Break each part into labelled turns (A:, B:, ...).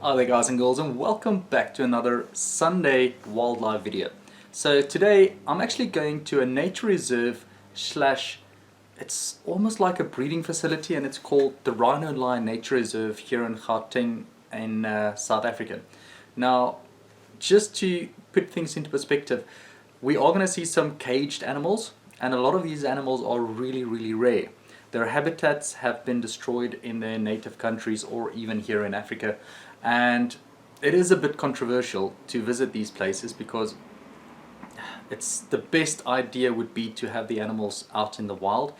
A: Hi there guys and girls, and welcome back to another Sunday wildlife video. So today I'm actually going to a nature reserve slash, it's almost like a breeding facility, and it's called the Rhino Liaan Nature Reserve here in Gauteng in South Africa. Now, just to put things into perspective, we are going to see some caged animals, and a lot of these animals are really rare. Their habitats have been destroyed in their native countries or even here in Africa, and it is a bit controversial to visit these places because it's the best idea would be to have the animals out in the wild,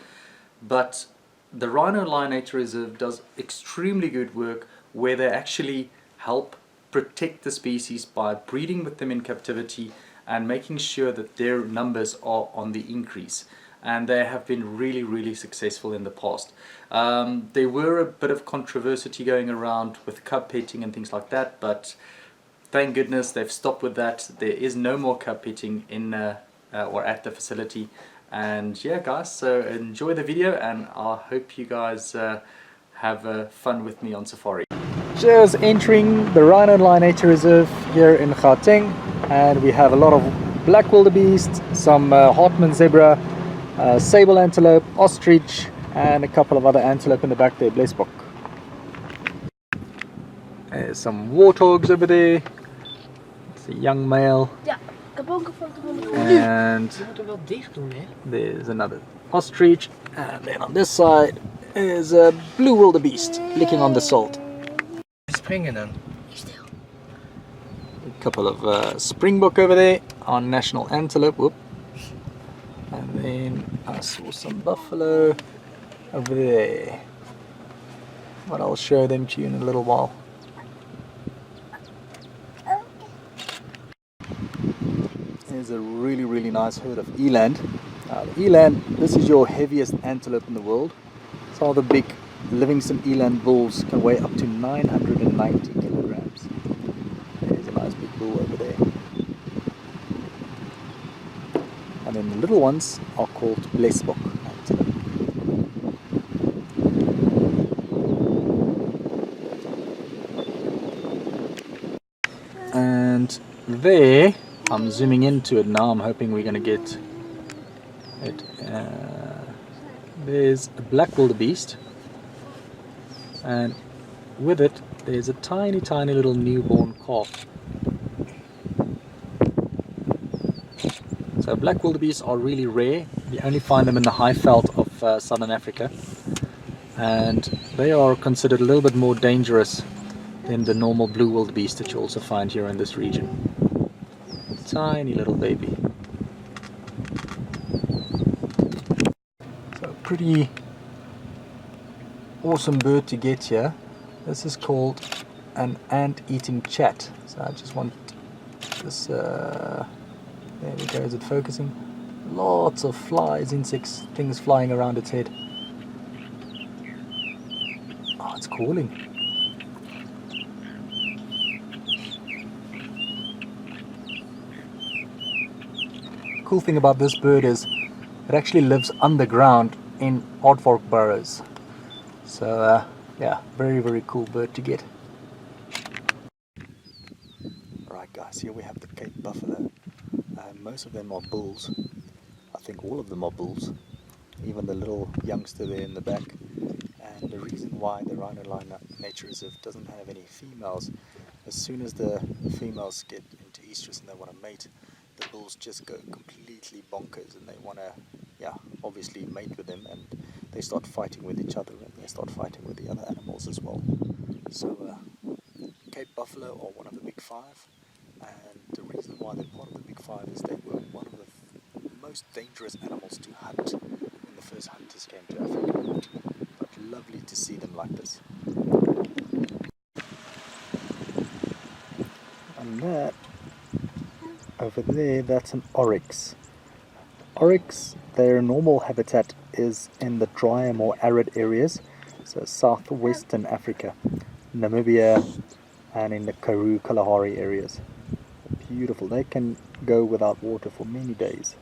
A: but the Rhino Liaan Nature Reserve does extremely good work where they actually help protect the species by breeding with them in captivity and making sure that their numbers are on the increase. And they have been really successful in the past. There were a bit of controversy going around with cub petting and things like that, but thank goodness they've stopped with that. There is no more cub petting in or at the facility. And yeah guys, so enjoy the video, and I hope you guys have fun with me on safari. Just entering the Rhino Liaan Nature Reserve here in Gauteng, and we have a lot of black wildebeest, some Hartmann zebra, sable antelope, ostrich, and a couple of other antelope in the back there, blesbok. There's some warthogs over there. It's a young male. And there's another ostrich, and then on this side is a blue wildebeest licking on the salt.
B: Springen dan.
A: A couple of springbok over there on national antelope. Whoop. And then I saw some buffalo over there, but I'll show them to you in a little while. There's a really nice herd of eland. The eland, this is your heaviest antelope in the world. Some of the big Livingston eland bulls can weigh up to 990 kilograms. There's a nice big bull over there. And then the little ones are called blesbok antelope. And there, I'm zooming into it now, I'm hoping we're going to get it. There's a black wildebeest, and with it there's a tiny little newborn calf. So black wildebeest are really rare. You only find them in the high veld of southern Africa, and they are considered a little bit more dangerous than the normal blue wildebeest that you also find here in this region. Tiny little baby. So pretty awesome bird to get here. This is called an ant-eating chat. So I just want this, there we go, is it focusing? Lots of flies, insects, things flying around its head. Oh, it's calling. Cool thing about this bird is it actually lives underground in aardvark burrows. So yeah, very cool bird to get. Right guys, here we have the Cape buffalo. Most of them are bulls. I think all of them are bulls. Even the little youngster there in the back. And the reason why the Rhino Liaan Nature Reserve doesn't have any females, as soon as the females get into estrus and they want to mate, the bulls just go completely bonkers, and they want to, yeah, obviously mate with them, and they start fighting with each other, and they start fighting with the other animals as well. So Cape buffalo are one of the big five, and the reason why they're part of the big five is they were one of the most dangerous animals to hunt when the first hunters came to Africa. But lovely to see them like this. And that over there, that's an oryx. Oryx, their normal habitat is in the drier, more arid areas, so southwestern Africa, Namibia, and in the Karoo, Kalahari areas. Beautiful. They can go without water for many days.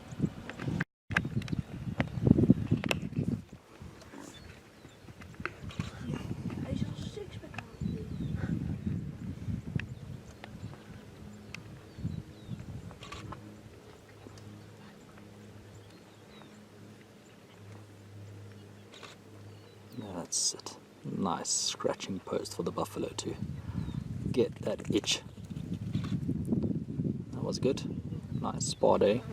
A: That's it. Nice scratching post for the buffalo to get that itch. That was good. Nice spa day.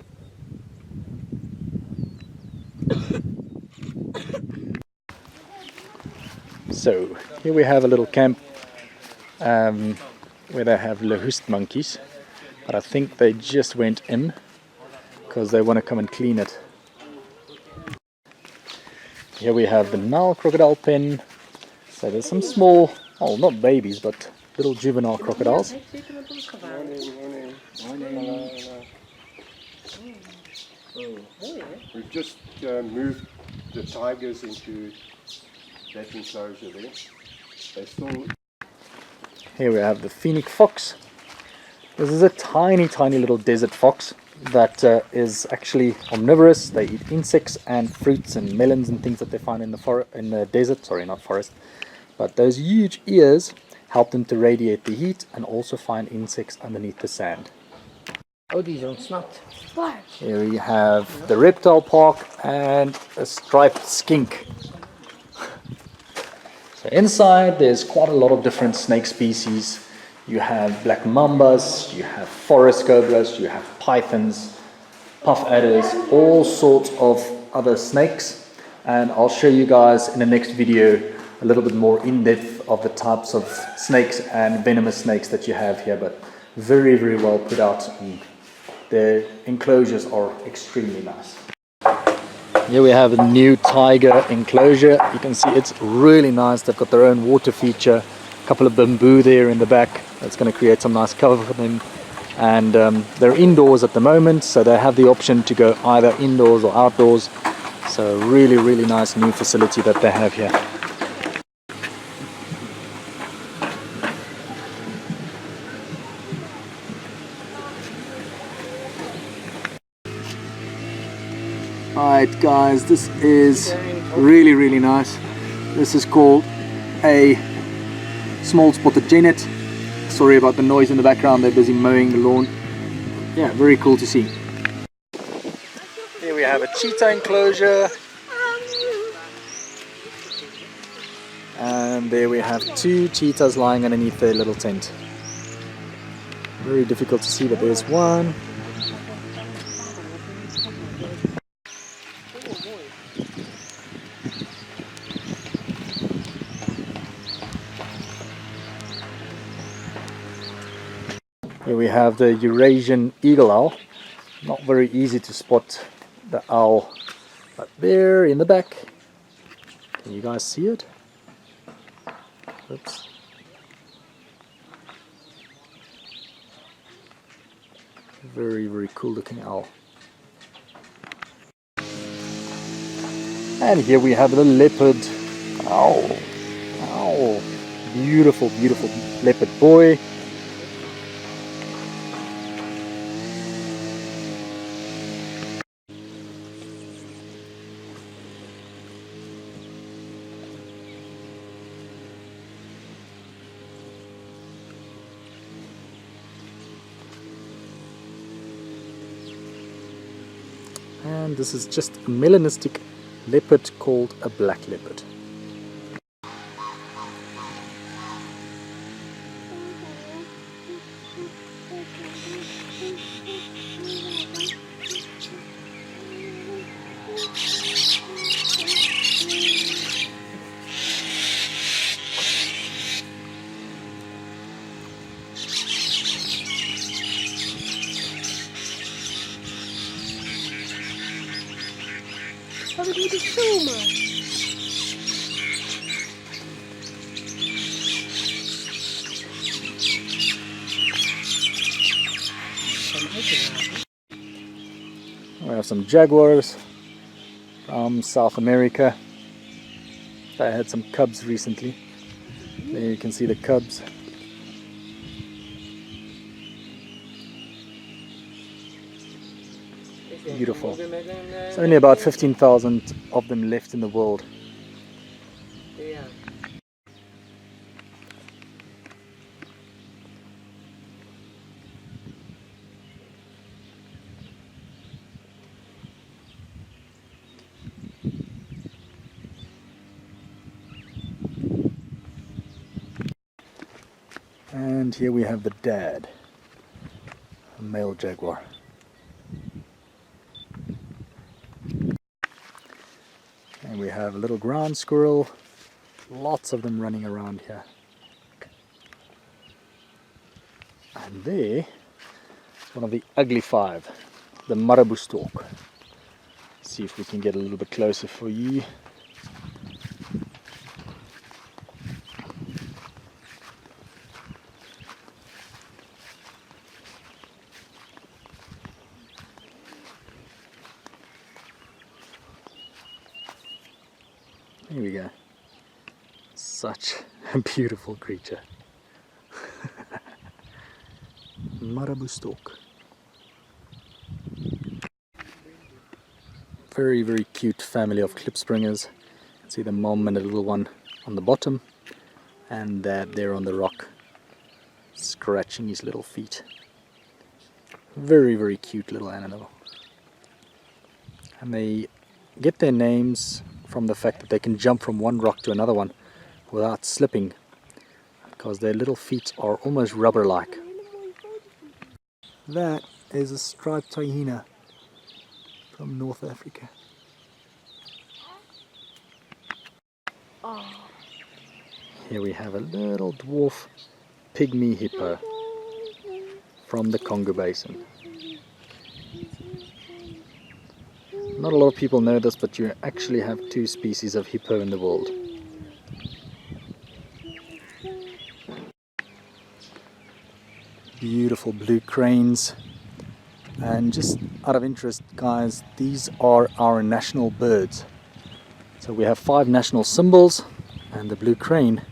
A: So here we have a little camp where they have Lahust monkeys, but I think they just went in because they want to come and clean it. Here we have the Nile crocodile pen. So there's some small, oh not babies, but little juvenile crocodiles.
C: We've just moved the tigers into that enclosure there. They still.
A: Here we have the Phoenix fox. This is a tiny little desert fox that is actually omnivorous. They eat insects and fruits and melons and things that they find in the desert. Sorry, not forest. But those huge ears help them to radiate the heat and also find insects underneath the sand.
B: Oh, die is ontsnapt. Waar?
A: Here we have the reptile park and a striped skink. So inside there's quite a lot of different snake species. You have black mambas, you have forest cobras, you have pythons, puff adders, all sorts of other snakes. And I'll show you guys in the next video a little bit more in depth of the types of snakes and venomous snakes that you have here, but very well put out, and the enclosures are extremely nice. Here we have a new tiger enclosure. You can see it's really nice. They've got their own water feature, a couple of bamboo there in the back. That's going to create some nice cover for them. And they're indoors at the moment, so they have the option to go either indoors or outdoors. So really nice new facility that they have here. Alright guys, this is really nice. This is called a small spotted genet. Sorry about the noise in the background, they're busy mowing the lawn. Yeah, very cool to see. Here we have a cheetah enclosure. And there we have two cheetahs lying underneath their little tent. Very difficult to see, but there's one. Here we have the Eurasian eagle owl. Not very easy to spot the owl, but there in the back. Can you guys see it? Oops. Very cool looking owl. And here we have the leopard. Ow, ow. Beautiful leopard boy. And this is just a melanistic leopard called a black leopard.
D: Wat ik moet filmen.
A: We have some jaguars from South America. I had some cubs recently. There you can see the cubs. Beautiful. There's only about 15,000 of them left in the world.
B: Ja.
A: And here we have the dad, a male jaguar. And we have a little ground squirrel, lots of them running around here. And there, one of the ugly five, the marabou stork. See if we can get a little bit closer for you. Here we go. Such a beautiful creature. Marabou stork. Very, very cute family of klipspringers. You can see the mom and the little one on the bottom, and dad there on the rock, scratching his little feet. Very, very cute little animal. And they get their names from the fact that they can jump from one rock to another one without slipping, because their little feet are almost rubber-like. That is a striped hyena from North Africa. Here we have a little dwarf pygmy hippo from the Congo Basin. Not a lot of people know this, but you actually have two species of hippo in the world. Beautiful blue cranes. And just out of interest, guys, these are our national birds. So we have 5 national symbols, and the blue crane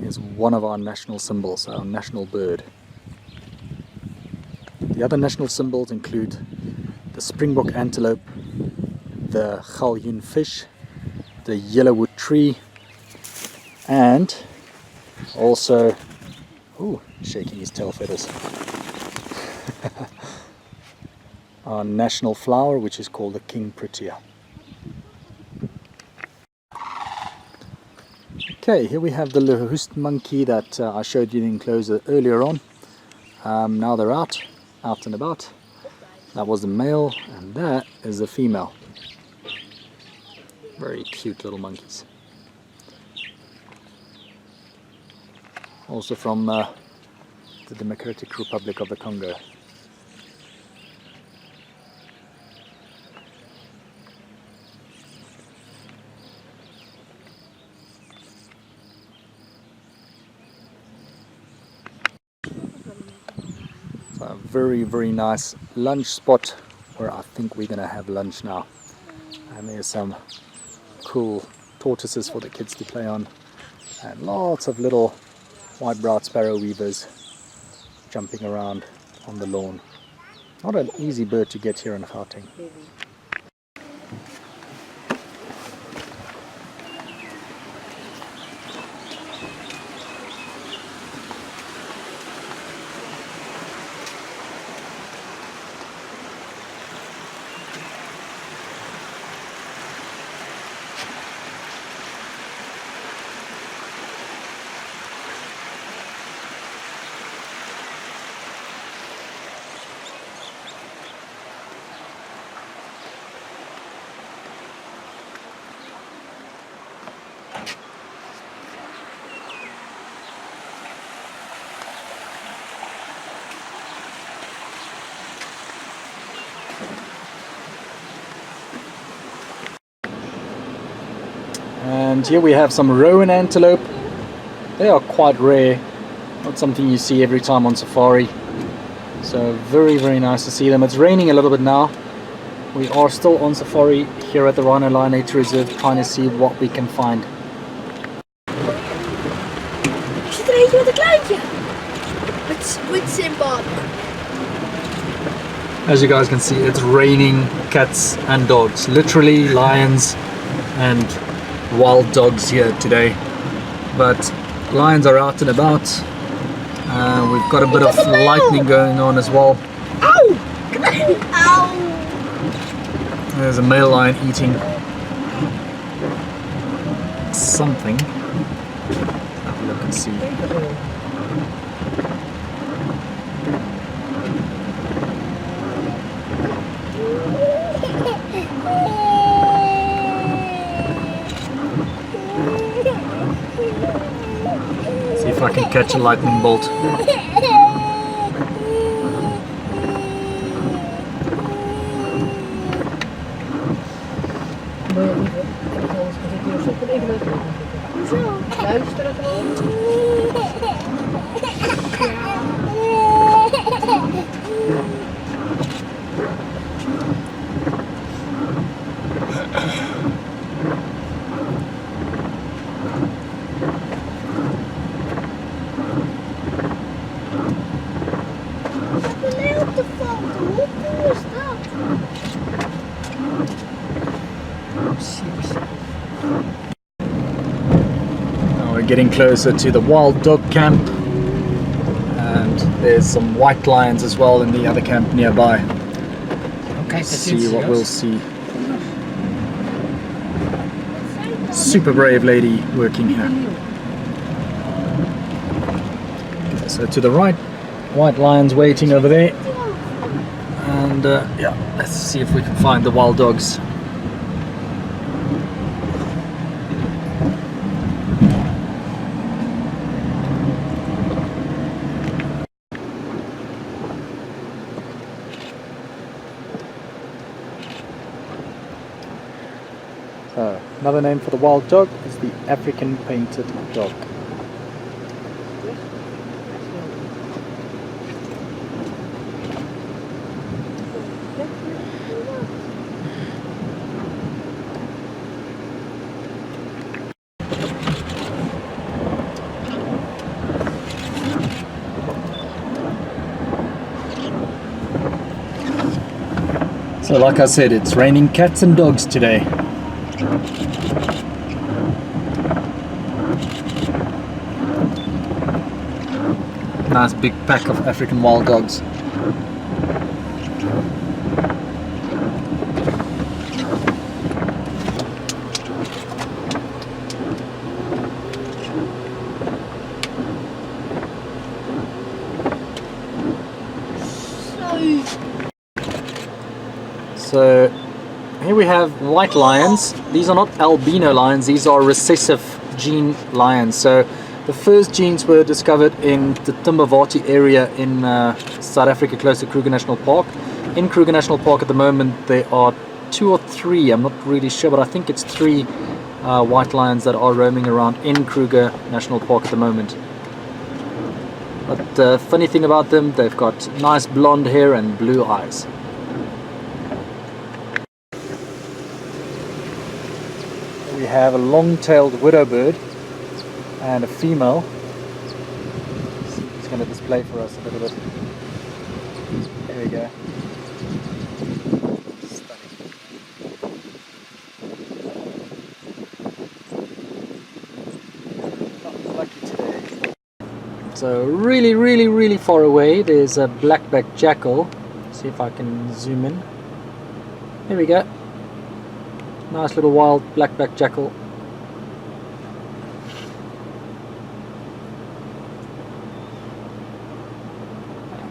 A: is one of our national symbols, our national bird. The other national symbols include the springbok antelope, the galjoen fish, the yellowwood tree, and also, ooh, shaking his tail feathers, our national flower, which is called the king protea. Okay, here we have the Lahoust monkey that I showed you in the enclosure earlier on. Now they're out and about. That was the male, and that is the female. Very cute little monkeys. Also from the Democratic Republic of the Congo. So a very, very nice lunch spot where I think we're gonna have lunch now. And there's some cool tortoises for the kids to play on, and lots of little white-browed sparrow weavers jumping around on the lawn. Not an easy bird to get here in Gauteng. And here we have some rowan antelope. They are quite rare, not something you see every time on safari. So very, very nice to see them. It's raining a little bit now. We are still on safari here at the Rhino Liaan Nature Reserve, trying to see what we can find.
D: Zit er eentje met een kleintje. Met zijn bab.
A: As you guys can see, it's raining cats and dogs. Literally lions and wild dogs here today. But lions are out and about. We've got a bit of lightning going on as well.
D: Ow! Ow!
A: There's a male lion eating something. Have a look and see. I can catch a lightning bolt.
B: Luisteren gewoon.
D: Op de foto, hoe cool is dat?
A: Now we're getting closer to the wild dog camp, and there's some white lions as well in the other camp nearby.
B: Okay,
A: See what we'll see. Super brave lady working here. Okay, so to the right, white lions waiting over there, and yeah, let's see if we can find the wild dogs. So, another name for the wild dog is the African painted dog. So like I said, it's raining cats and dogs today. Nice big pack of African wild dogs. So here we have white lions. These are not albino lions, these are recessive gene lions. So the first genes were discovered in the Timbavati area in South Africa, close to Kruger National Park. In Kruger National Park at the moment there are 2 or 3, I'm not really sure, but I think it's 3 white lions that are roaming around in Kruger National Park at the moment. But the funny thing about them, they've got nice blonde hair and blue eyes. We have a long-tailed widow bird and a female. Let's see if it's going to display for us a little bit. There we go. Stunning. Not lucky today. So really far away there's a black-backed jackal. See if I can zoom in. There we go. Nice little wild black-backed jackal.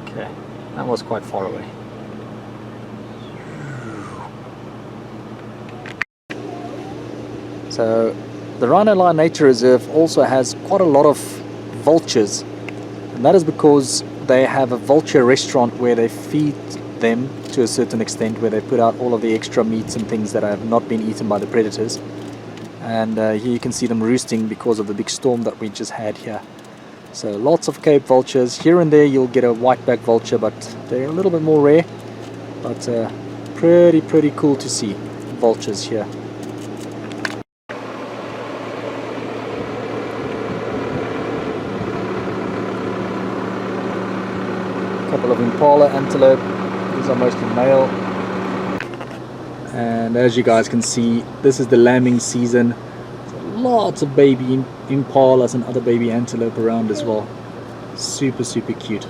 A: Okay, that was quite far away. So the Rhino Liaan Nature Reserve also has quite a lot of vultures, and that is because they have a vulture restaurant where they feed them to a certain extent, where they put out all of the extra meats and things that have not been eaten by the predators. And here you can see them roosting because of the big storm that we just had here. So lots of Cape vultures. Here and there you'll get a white-backed vulture, but they're a little bit more rare. But pretty cool to see vultures here. A couple of impala antelope. These are mostly male. And as you guys can see, this is the lambing season. So lots of baby impalas and other baby antelope around as well. Super cute.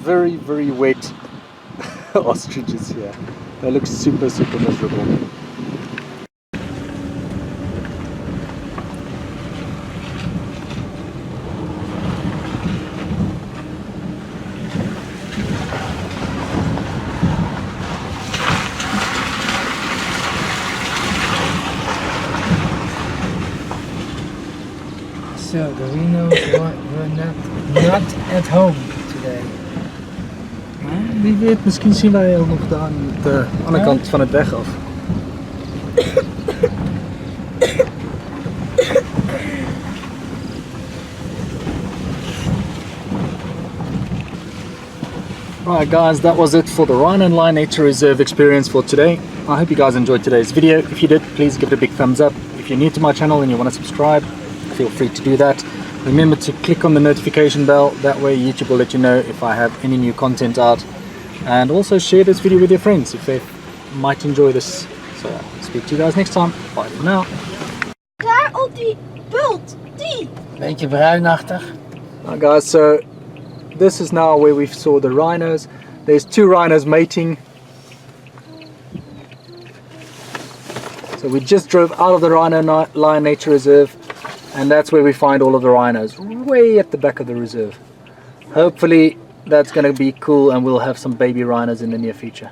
A: Very wet ostriches here. They look super miserable.
B: So the Rhinos were not at home today.
A: Wie weet, misschien zien wij hem nog daar aan de andere kant van het weg af. Alright guys, that was it for the Rhino and Liaan Nature Reserve experience for today. I hope you guys enjoyed today's video. If you did, please give it a big thumbs up. If you're new to my channel and you want to subscribe, feel free to do that. Remember to click on the notification bell, that way YouTube will let you know if I have any new content out. And also share this video with your friends if they might enjoy this. So I'll speak to you guys next time. Bye for now.
D: Daar op die bult, die.
B: Beetje bruinachtig.
A: Alright guys, so this is now where we saw the rhinos. There's 2 rhinos mating. So we just drove out of the Rhino Liaan Nature Reserve, and that's where we find all of the rhinos, way at the back of the reserve. Hopefully that's going to be cool and we'll have some baby rhinos in the near future.